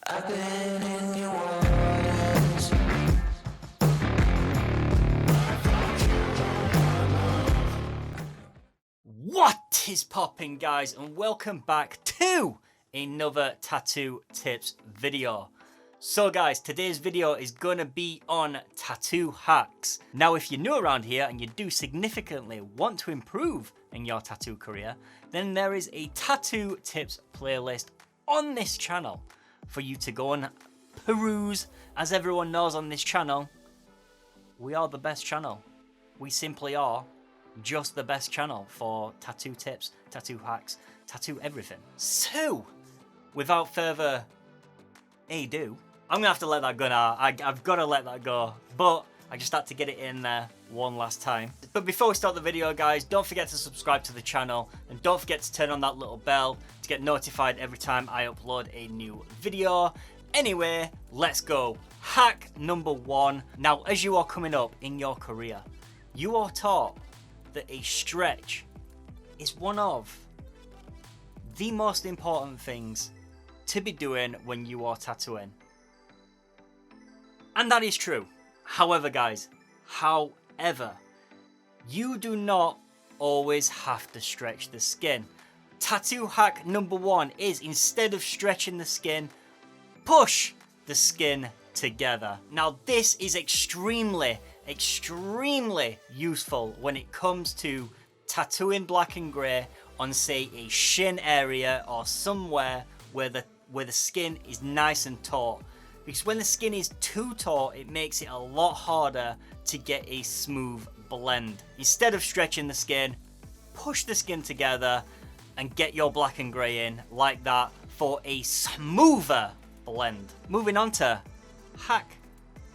I've been in your waters. What is popping, guys, and welcome back to another tattoo tips video. So guys, today's video is gonna be on tattoo hacks. Now if you're new around here and you do significantly want to improve in your tattoo career, then there is a tattoo tips playlist on this channel for you to go and peruse. As everyone knows on this channel, we are the best channel. We simply are just the best channel for tattoo tips, tattoo hacks, tattoo everything. So, without further ado, I'm gonna have to let that go now. I've got to let that go, but I just had to get it in there one last time. But before we start the video, guys, don't forget to subscribe to the channel and don't forget to turn on that little bell to get notified every time I upload a new video. Anyway, let's go. Hack number one. Now, as you are coming up in your career, you are taught that a stretch is one of the most important things to be doing when you are tattooing. And that is true. However, guys, you do not always have to stretch the skin. Tattoo hack number one is, instead of stretching the skin, push the skin together. Now this is extremely useful when it comes to tattooing black and grey on, say, a shin area or somewhere where the skin is nice and taut. Because when the skin is too taut, it makes it a lot harder to get a smooth blend. Instead of stretching the skin, push the skin together and get your black and grey in like that for a smoother blend. Moving on to hack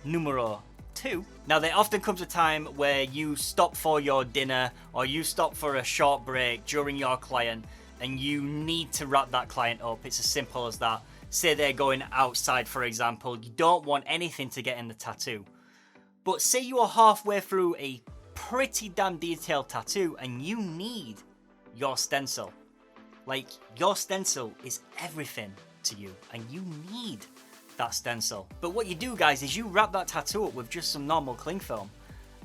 numero two. Now there often comes a time where you stop for your dinner or you stop for a short break during your client and you need to wrap that client up. It's as simple as that. Say they're going outside, for example, you don't want anything to get in the tattoo. But say you are halfway through a pretty damn detailed tattoo and you need your stencil. Like, your stencil is everything to you and you need that stencil. But what you do, guys, is you wrap that tattoo up with just some normal cling film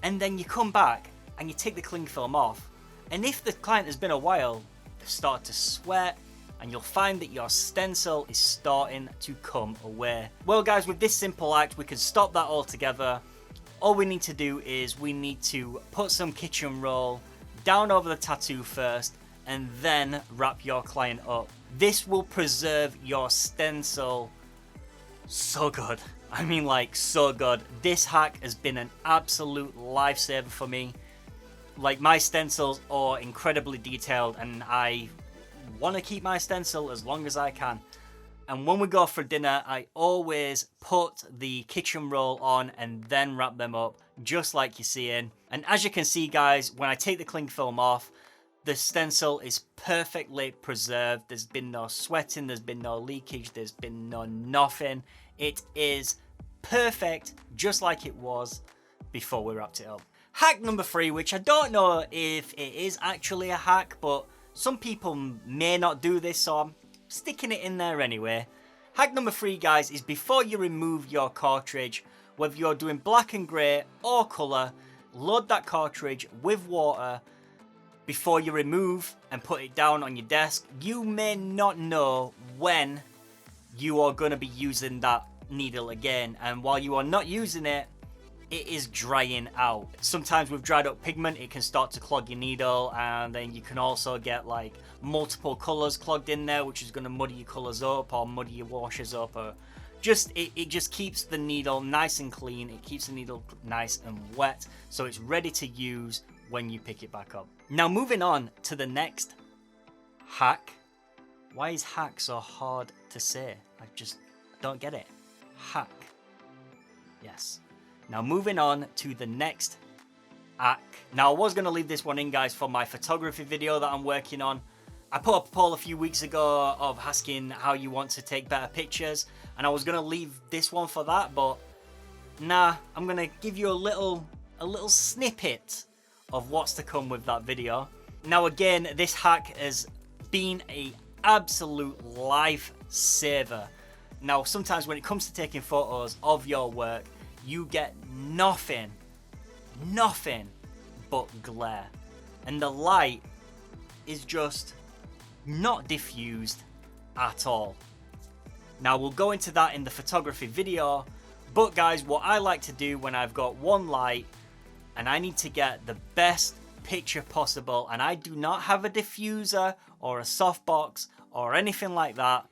and then you come back and you take the cling film off, and if the client has been a while, they start to sweat and you'll find that your stencil is starting to come away. Well, guys, with this simple act, we can stop that altogether. All we need to do is we need to put some kitchen roll down over the tattoo first and then wrap your client up. This will preserve your stencil so good. I mean, like, so good. This hack has been an absolute lifesaver for me. Like, my stencils are incredibly detailed and I want to keep my stencil as long as I can. And when we go for dinner, I always put the kitchen roll on and then wrap them up, just like you're seeing. And as you can see, guys, when I take the cling film off, the stencil is perfectly preserved. There's been no sweating, there's been no leakage, there's been no nothing. It is perfect, just like it was before we wrapped it up. Hack number three, which I don't know if it is actually a hack, but some people may not do this, so I'm sticking it in there anyway. Hack number three, guys, is before you remove your cartridge, whether you're doing black and grey or colour, load that cartridge with water before you remove and put it down on your desk. You may not know when you are going to be using that needle again, and while you are not using it, it is drying out. Sometimes with dried up pigment, it can start to clog your needle, and then you can also get like multiple colours clogged in there, which is going to muddy your colours up or muddy your washes up, or just it just keeps the needle nice and clean. It keeps the needle nice and wet, so it's ready to use when you pick it back up. Now moving on to the next hack. Why is hack so hard to say? I just don't get it. Hack. Yes. Now moving on to the next hack. Now I was going to leave this one in, guys, for my photography video that I'm working on. I put up a poll a few weeks ago of asking how you want to take better pictures, and I was going to leave this one for that, but nah, I'm going to give you a little snippet of what's to come with that video. Now again, this hack has been a absolute lifesaver. Now, sometimes when it comes to taking photos of your work, you get nothing but glare. And the light is just not diffused at all. Now, we'll go into that in the photography video, but guys, what I like to do when I've got one light and I need to get the best picture possible, and I do not have a diffuser or a softbox or anything like that,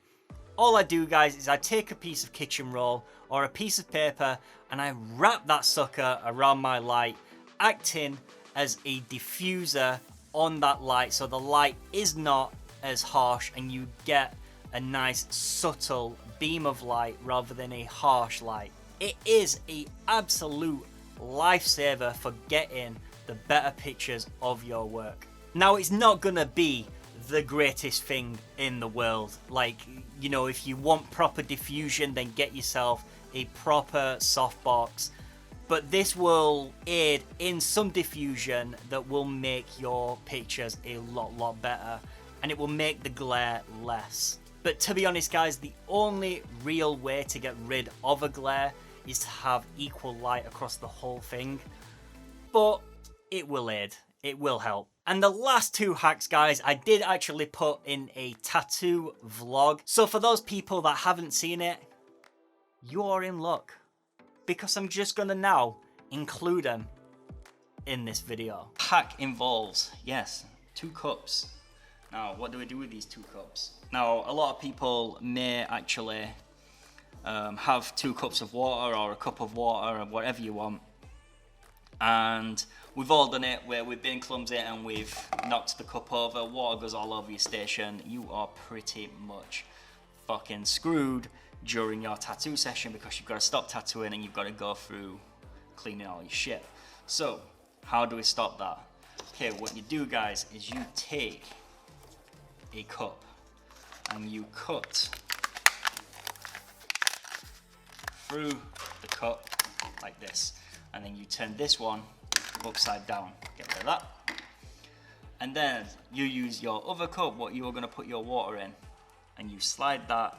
all I do, guys, is I take a piece of kitchen roll or a piece of paper and I wrap that sucker around my light, acting as a diffuser on that light, so the light is not as harsh and you get a nice subtle beam of light rather than a harsh light. It is an absolute lifesaver for getting the better pictures of your work. Now, it's not gonna be the greatest thing in the world. Like, you know, if you want proper diffusion, then get yourself a proper softbox. But this will aid in some diffusion that will make your pictures a lot better, and it will make the glare less. But to be honest, guys, the only real way to get rid of a glare is to have equal light across the whole thing. But it will aid, it will help. And the last two hacks, guys, I did actually put in a tattoo vlog. So for those people that haven't seen it, you're in luck, because I'm just gonna now include them in this video. Hack involves, yes, 2 cups. Now, what do we do with these 2 cups? Now, a lot of people may actually have 2 cups of water or a cup of water or whatever you want. And we've all done it where we've been clumsy and we've knocked the cup over, water goes all over your station. You are pretty much fucking screwed during your tattoo session, because you've got to stop tattooing and you've got to go through cleaning all your shit. So, how do we stop that? Okay, what you do, guys, is you take a cup and you cut through the cup like this, and then you turn this one upside down. Get rid of that. And then you use your other cup, what you are going to put your water in, and you slide that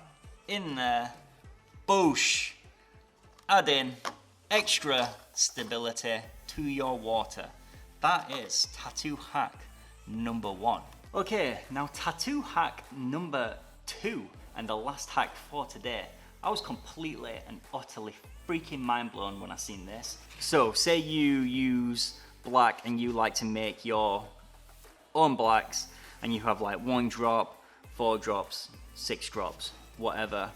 in there. Boosh! Adding extra stability to your water. That is tattoo hack number 1. Okay, now tattoo hack number 2, and the last hack for today. I was completely and utterly freaking mind blown when I seen this. So, say you use black and you like to make your own blacks, and you have like 1 drop, 4 drops, 6 drops, whatever.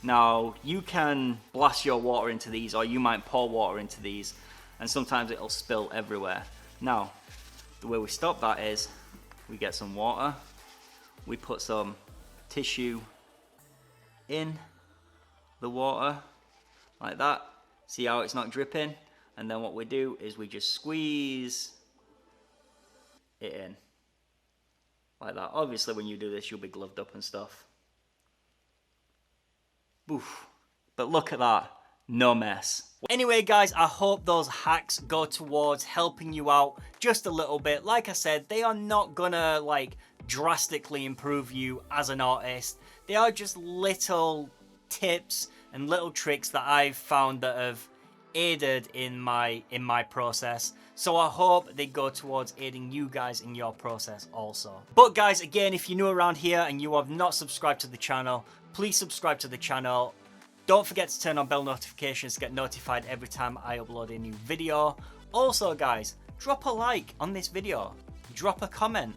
Now, you can blast your water into these, or you might pour water into these, and sometimes it'll spill everywhere. Now, the way we stop that is we get some water, we put some tissue in the water like that. See how it's not dripping? And then what we do is we just squeeze it in like that. Obviously, when you do this, you'll be gloved up and stuff. Oof. But look at that, no mess. Anyway, guys, I hope those hacks go towards helping you out just a little bit. Like I said, they are not gonna like drastically improve you as an artist. They are just little tips and little tricks that I've found that have aided in my process. So I hope they go towards aiding you guys in your process also. But guys, again, if you're new around here and you have not subscribed to the channel, please subscribe to the channel. Don't forget to turn on bell notifications to get notified every time I upload a new video. Also, guys, drop a like on this video. Drop a comment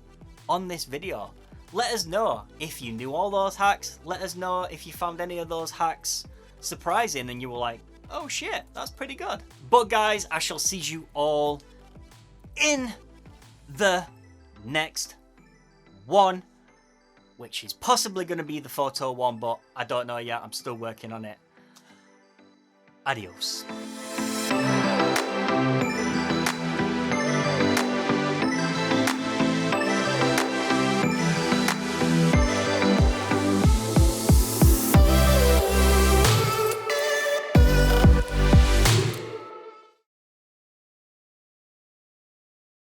on this video. Let us know if you knew all those hacks. Let us know if you found any of those hacks surprising and you were like, oh shit, that's pretty good. But guys, I shall see you all in the next one, which is possibly going to be the photo one, but I don't know yet. I'm still working on it. Adios.